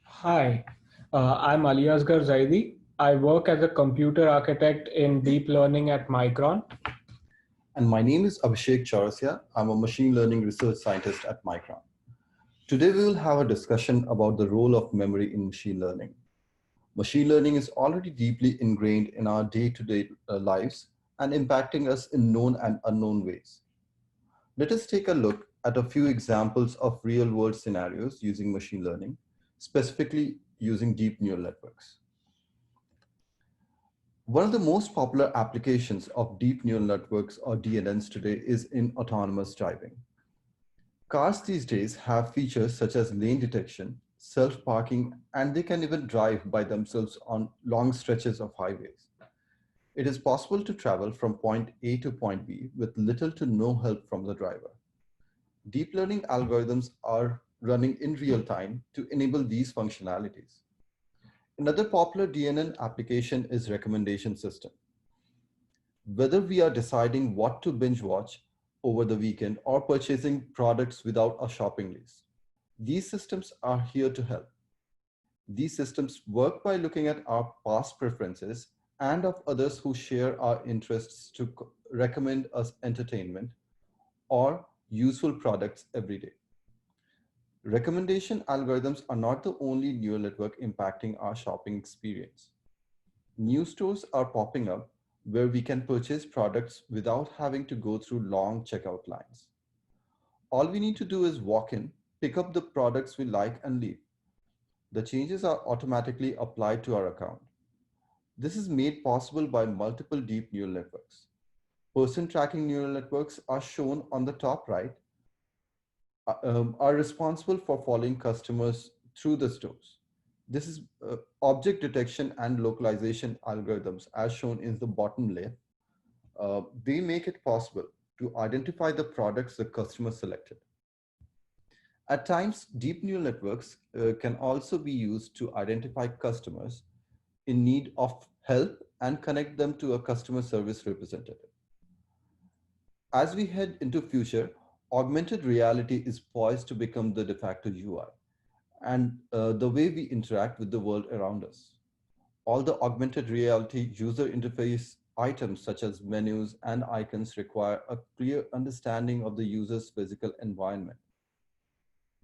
Hi, I'm Ali Asghar Zaidi. I work as a computer architect in deep learning at Micron. And my name is Abhishek Chaurasia. I'm a machine learning research scientist at Micron. Today, we will have a discussion about the role of memory in machine learning. Machine learning is already deeply ingrained in our day-to-day lives and impacting us in known and unknown ways. Let us take a look at a few examples of real-world scenarios using machine learning, specifically using deep neural networks. One of the most popular applications of deep neural networks or DNNs today is in autonomous driving. Cars these days have features such as lane detection, self-parking, and they can even drive by themselves on long stretches of highways. It is possible to travel from point A to point B with little to no help from the driver. Deep learning algorithms are running in real time to enable these functionalities. Another popular DNN application is recommendation system. Whether we are deciding what to binge watch over the weekend or purchasing products without a shopping list, these systems are here to help. These systems work by looking at our past preferences and of others who share our interests to recommend us entertainment or useful products every day. Recommendation algorithms are not the only neural network impacting our shopping experience. New stores are popping up where we can purchase products without having to go through long checkout lines. All we need to do is walk in, pick up the products we like, and leave. The changes are automatically applied to our account. This is made possible by multiple deep neural networks. Person tracking neural networks are shown on the top right, are responsible for following customers through the stores. This is object detection and localization algorithms as shown in the bottom left. They make it possible to identify the products the customer selected. At times, deep neural networks can also be used to identify customers in need of help and connect them to a customer service representative. As we head into future, augmented reality is poised to become the de facto UI and the way we interact with the world around us. All the augmented reality user interface items such as menus and icons require a clear understanding of the user's physical environment.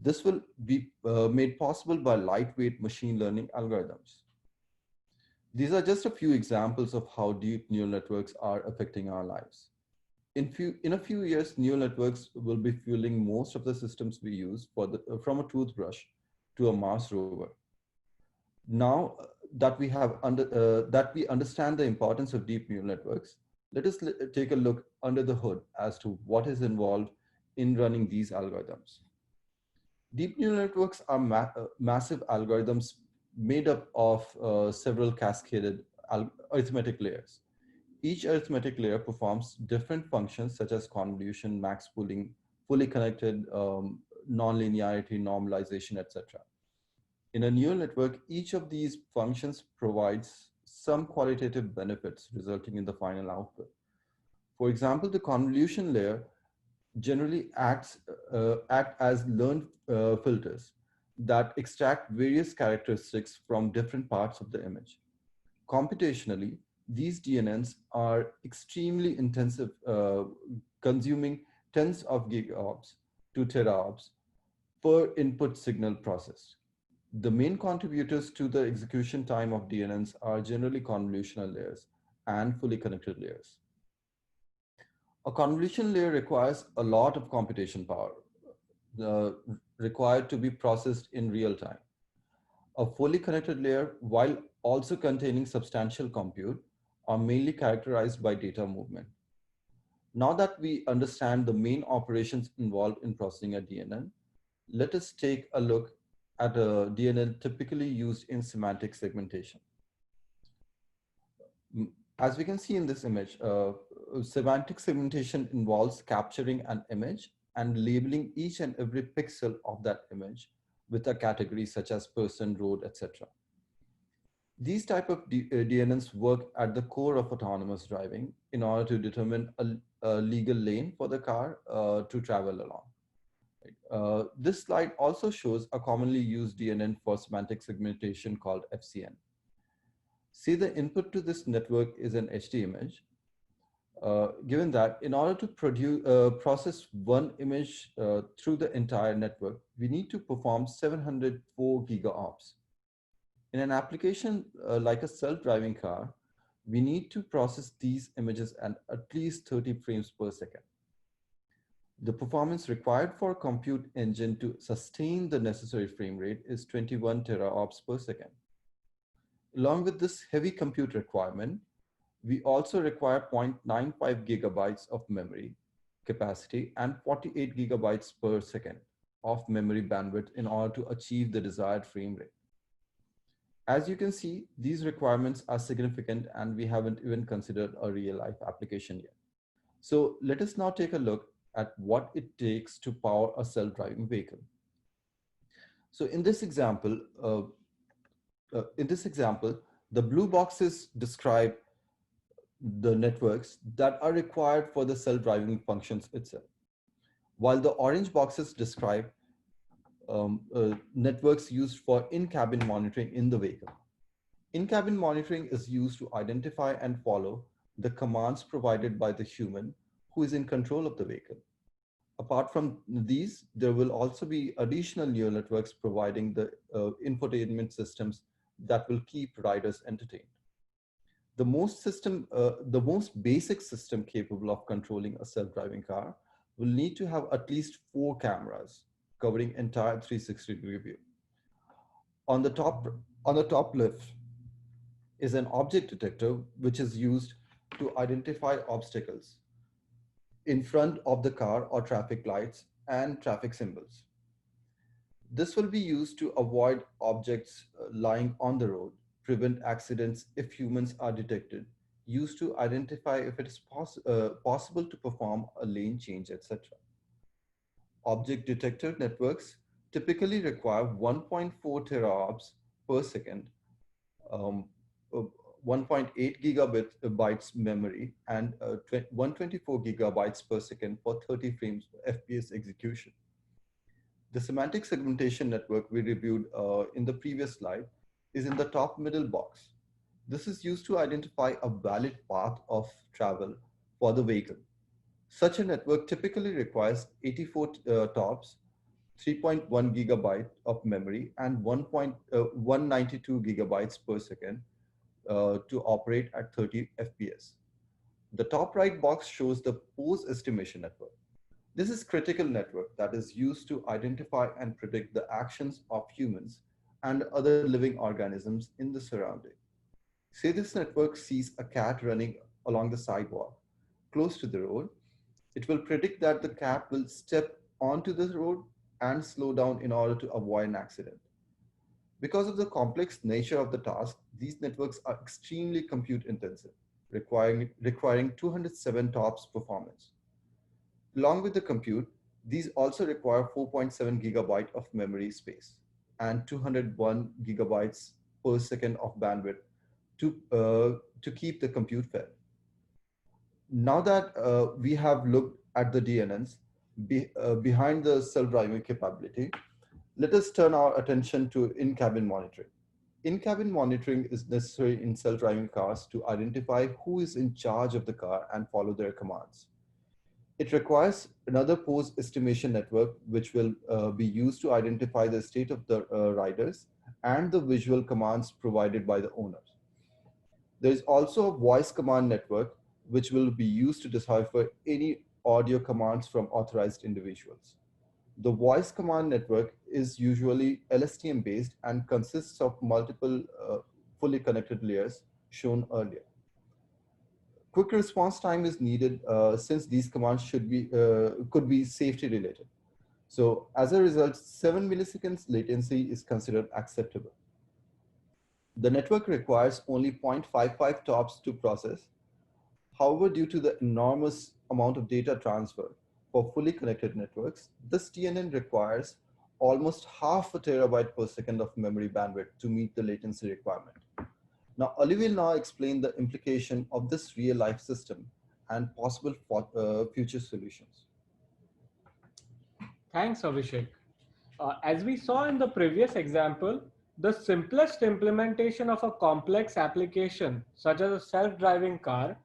This will be made possible by lightweight machine learning algorithms. These are just a few examples of how deep neural networks are affecting our lives. In a few years, neural networks will be fueling most of the systems we use from a toothbrush to a Mars rover. Now that we understand the importance of deep neural networks, let us take a look under the hood as to what is involved in running these algorithms. Deep neural networks are massive algorithms made up of several cascaded arithmetic layers. Each arithmetic layer performs different functions such as convolution, max pooling, fully connected, nonlinearity, normalization, etc. In a neural network, each of these functions provides some qualitative benefits resulting in the final output. For example, the convolution layer generally act as learned filters that extract various characteristics from different parts of the image. Computationally, these DNNs are extremely intensive, consuming tens of gigaops to teraops per input signal processed. The main contributors to the execution time of DNNs are generally convolutional layers and fully connected layers. A convolution layer requires a lot of computation power uh, required to be processed in real time. A fully connected layer, while also containing substantial compute, are mainly characterized by data movement. Now that we understand the main operations involved in processing a DNN, let us take a look at a DNN typically used in semantic segmentation. As we can see in this image, semantic segmentation involves capturing an image and labeling each and every pixel of that image with a category such as person, road, etc. These type of DNNs work at the core of autonomous driving in order to determine a legal lane for the car to travel along. This slide also shows a commonly used DNN for semantic segmentation called FCN. See, the input to this network is an HD image. Given that in order to process one image through the entire network, we need to perform 704 gigaops. In an application like a self-driving car, we need to process these images at least 30 frames per second. The performance required for a compute engine to sustain the necessary frame rate is 21 teraops per second. Along with this heavy compute requirement, we also require 0.95 gigabytes of memory capacity and 48 gigabytes per second of memory bandwidth in order to achieve the desired frame rate. As you can see, these requirements are significant and we haven't even considered a real-life application yet. So let us now take a look at what it takes to power a self-driving vehicle. So in this example, the blue boxes describe the networks that are required for the self-driving functions itself, while the orange boxes describe networks used for in-cabin monitoring in the vehicle. In-cabin monitoring is used to identify and follow the commands provided by the human who is in control of the vehicle. Apart from these, there will also be additional neural networks providing the infotainment systems that will keep riders entertained. The most basic system capable of controlling a self-driving car will need to have at least 4 cameras covering entire 360-degree view. On the top left is an object detector, which is used to identify obstacles in front of the car or traffic lights and traffic symbols. This will be used to avoid objects lying on the road, prevent accidents if humans are detected, used to identify if it is possible to perform a lane change, etc. Object detector networks typically require 1.4 teraops per second, 1.8 gigabytes memory, and 124 gigabytes per second for 30 frames FPS execution. The semantic segmentation network we reviewed in the previous slide is in the top middle box. This is used to identify a valid path of travel for the vehicle. Such a network typically requires 84 TOPS, 3.1 gigabyte of memory, and 192 gigabytes per second to operate at 30 FPS. The top right box shows the pose estimation network. This is critical network that is used to identify and predict the actions of humans and other living organisms in the surrounding. Say this network sees a cat running along the sidewalk close to the road. It will predict that the cat will step onto the road and slow down in order to avoid an accident. Because of the complex nature of the task, these networks are extremely compute intensive, requiring 207 TOPS performance. Along with the compute, these also require 4.7 gigabyte of memory space and 201 gigabytes per second of bandwidth to keep the compute fed. Now that we have looked at the DNNs behind the self-driving capability, let us turn our attention to in-cabin monitoring. In-cabin monitoring is necessary in self-driving cars to identify who is in charge of the car and follow their commands. It requires another pose estimation network, which will be used to identify the state of the riders and the visual commands provided by the owners. There is also a voice command network, which will be used to decipher any audio commands from authorized individuals. The voice command network is usually LSTM based and consists of multiple fully connected layers shown earlier. Quick response time is needed since these commands could be safety related. So as a result, 7 milliseconds latency is considered acceptable. The network requires only 0.55 TOPS to process. However, due to the enormous amount of data transfer for fully connected networks, this DNN requires almost half a terabyte per second of memory bandwidth to meet the latency requirement. Now, Ali will now explain the implication of this real-life system and possible future solutions. Thanks, Abhishek. As we saw in the previous example, the simplest implementation of a complex application, such as a self-driving car,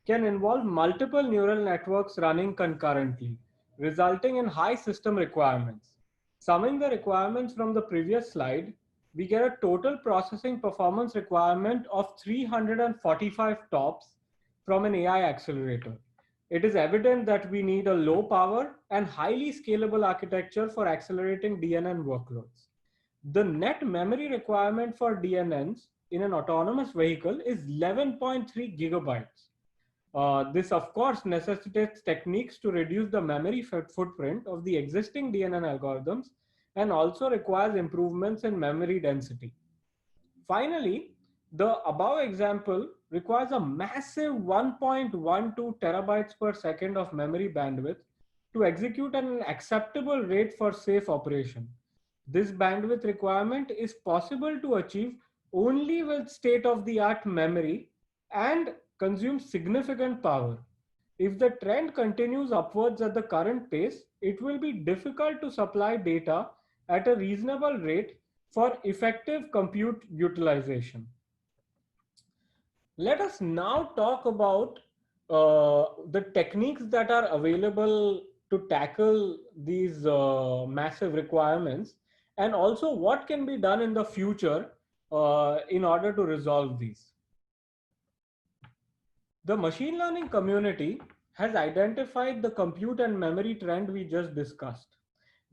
can involve multiple neural networks running concurrently, resulting in high system requirements. Summing the requirements from the previous slide, we get a total processing performance requirement of 345 TOPS from an AI accelerator. It is evident that we need a low power and highly scalable architecture for accelerating DNN workloads. The net memory requirement for DNNs in an autonomous vehicle is 11.3 gigabytes. This, of course, necessitates techniques to reduce the memory footprint of the existing DNN algorithms and also requires improvements in memory density. Finally, the above example requires a massive 1.12 terabytes per second of memory bandwidth to execute at an acceptable rate for safe operation. This bandwidth requirement is possible to achieve only with state-of-the-art memory and consumes significant power. If the trend continues upwards at the current pace, it will be difficult to supply data at a reasonable rate for effective compute utilization. Let us now talk about the techniques that are available to tackle these massive requirements, and also what can be done in the future in order to resolve these. The machine learning community has identified the compute and memory trend we just discussed.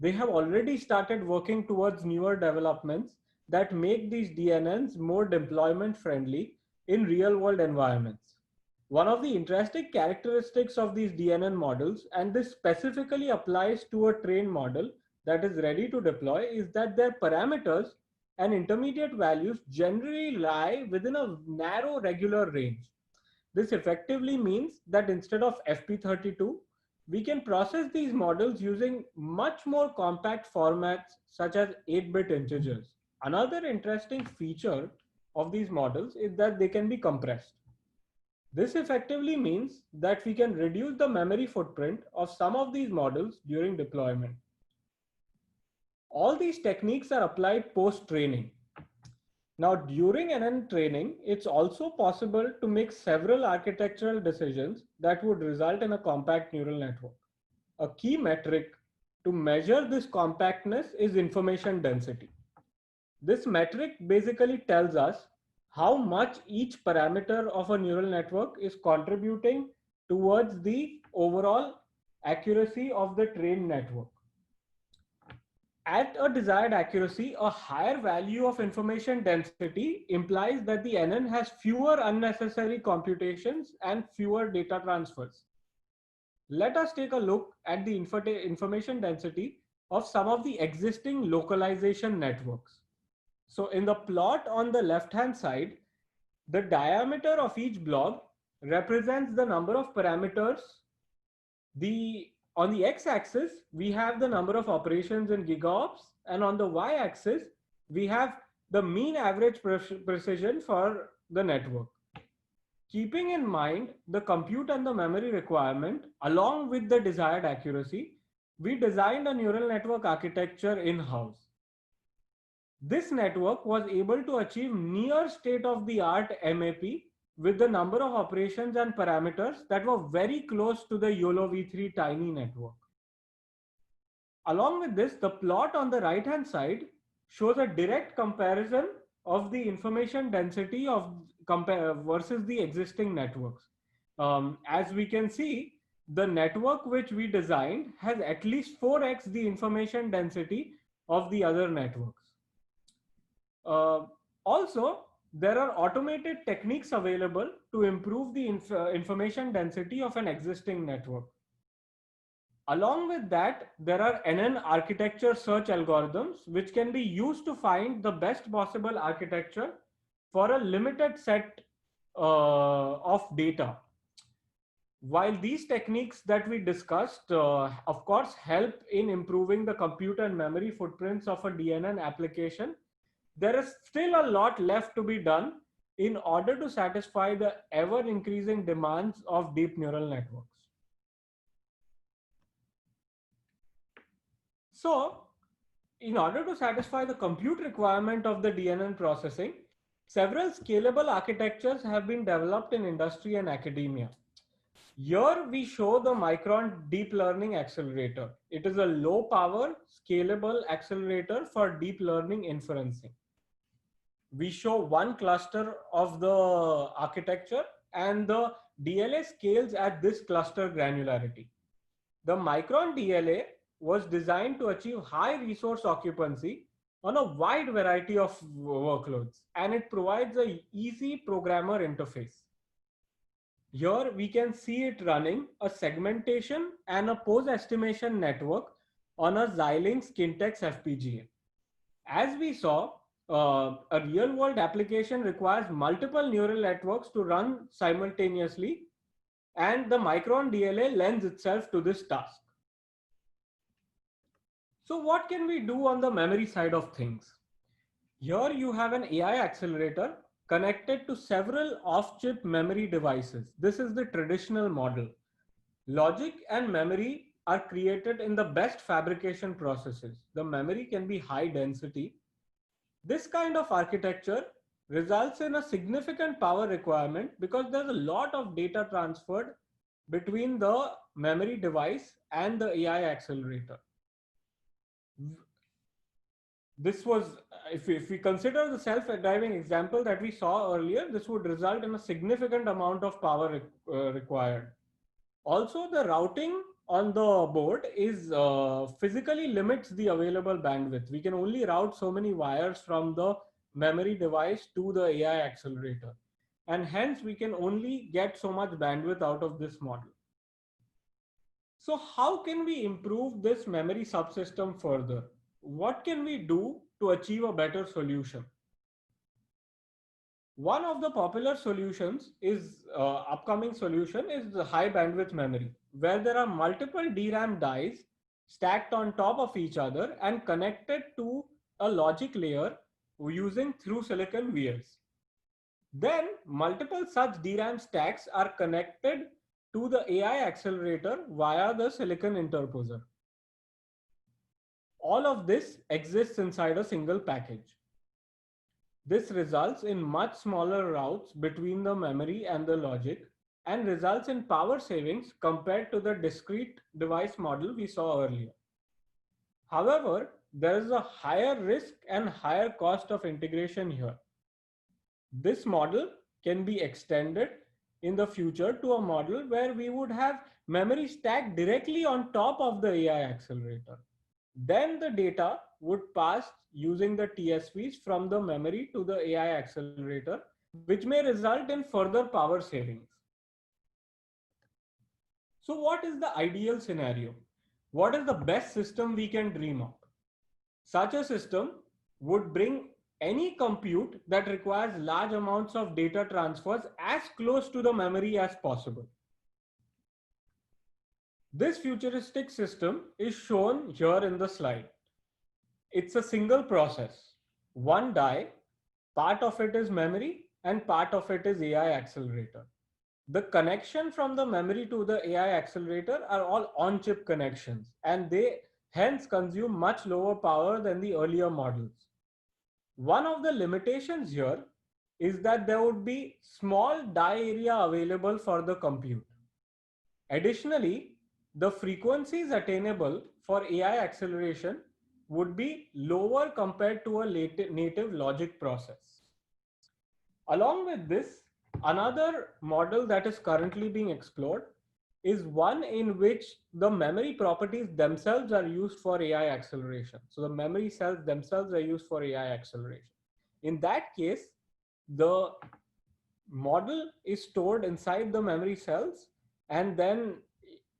They have already started working towards newer developments that make these DNNs more deployment friendly in real world environments. One of the interesting characteristics of these DNN models, and this specifically applies to a trained model that is ready to deploy, is that their parameters and intermediate values generally lie within a narrow regular range. This effectively means that instead of FP32, we can process these models using much more compact formats such as 8-bit integers. Another interesting feature of these models is that they can be compressed. This effectively means that we can reduce the memory footprint of some of these models during deployment. All these techniques are applied post-training. Now, during NN training, it's also possible to make several architectural decisions that would result in a compact neural network. A key metric to measure this compactness is information density. This metric basically tells us how much each parameter of a neural network is contributing towards the overall accuracy of the trained network. At a desired accuracy, a higher value of information density implies that the NN has fewer unnecessary computations and fewer data transfers. Let us take a look at the information density of some of the existing localization networks. So in the plot on the left-hand side, the diameter of each blob represents the number of parameters. On the x-axis, we have the number of operations in gigaops, and on the y-axis, we have the mean average precision for the network. Keeping in mind the compute and the memory requirement, along with the desired accuracy, we designed a neural network architecture in-house. This network was able to achieve near state-of-the-art MAP with the number of operations and parameters that were very close to the YOLO V3 tiny network. Along with this, the plot on the right-hand side shows a direct comparison of the information density of versus the existing networks. As we can see, the network which we designed has at least 4x the information density of the other networks. Also, there are automated techniques available to improve the information density of an existing network. Along with that, there are NN architecture search algorithms which can be used to find the best possible architecture for a limited set of data. While these techniques that we discussed, of course, help in improving the compute and memory footprints of a DNN application, there is still a lot left to be done in order to satisfy the ever-increasing demands of deep neural networks. So, in order to satisfy the compute requirement of the DNN processing, several scalable architectures have been developed in industry and academia. Here we show the Micron Deep Learning Accelerator. It is a low power, scalable accelerator for deep learning inferencing. We show one cluster of the architecture and the DLA scales at this cluster granularity. The Micron DLA was designed to achieve high resource occupancy on a wide variety of workloads, and it provides a easy programmer interface. Here we can see it running a segmentation and a pose estimation network on a Xilinx Kintex FPGA. As we saw, a real world application requires multiple neural networks to run simultaneously, and the Micron DLA lends itself to this task. So what can we do on the memory side of things? Here you have an AI accelerator connected to several off-chip memory devices. This is the traditional model. Logic and memory are created in the best fabrication processes. The memory can be high density. This kind of architecture results in a significant power requirement because there's a lot of data transferred between the memory device and the AI accelerator. This was, if we consider the self-driving example that we saw earlier, this would result in a significant amount of power required. Also, the routing on the board is physically limits the available bandwidth. We can only route so many wires from the memory device to the AI accelerator. And hence we can only get so much bandwidth out of this model. So how can we improve this memory subsystem further? What can we do to achieve a better solution? One of the popular solutions is upcoming solution is the high bandwidth memory, where there are multiple DRAM dies stacked on top of each other and connected to a logic layer using through silicon vias. Then multiple such DRAM stacks are connected to the AI accelerator via the silicon interposer. All of this exists inside a single package. This results in much smaller routes between the memory and the logic and results in power savings compared to the discrete device model we saw earlier. However, there is a higher risk and higher cost of integration here. This model can be extended in the future to a model where we would have memory stacked directly on top of the AI accelerator. Then the data would pass using the TSVs from the memory to the AI accelerator, which may result in further power savings. So what is the ideal scenario? What is the best system we can dream of? Such a system would bring any compute that requires large amounts of data transfers as close to the memory as possible. This futuristic system is shown here in the slide. It's a single process, one die, part of it is memory and part of it is AI accelerator. The connection from the memory to the AI accelerator are all on-chip connections, and they hence consume much lower power than the earlier models. One of the limitations here is that there would be small die area available for the compute. Additionally, the frequencies attainable for AI acceleration would be lower compared to a native logic process. Along with this, another model that is currently being explored is one in which the memory properties themselves are used for AI acceleration. So the memory cells themselves are used for AI acceleration. In that case, the model is stored inside the memory cells, and then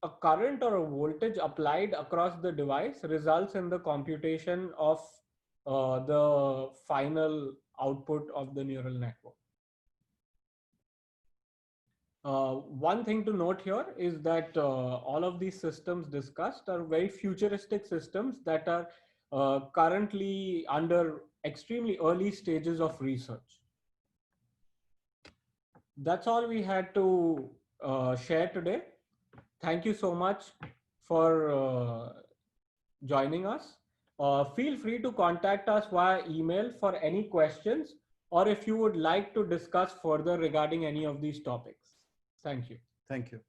a current or a voltage applied across the device results in the computation of the final output of the neural network. One thing to note here is that all of these systems discussed are very futuristic systems that are currently under extremely early stages of research. That's all we had to share today. Thank you so much for joining us. Feel free to contact us via email for any questions or if you would like to discuss further regarding any of these topics. Thank you. Thank you.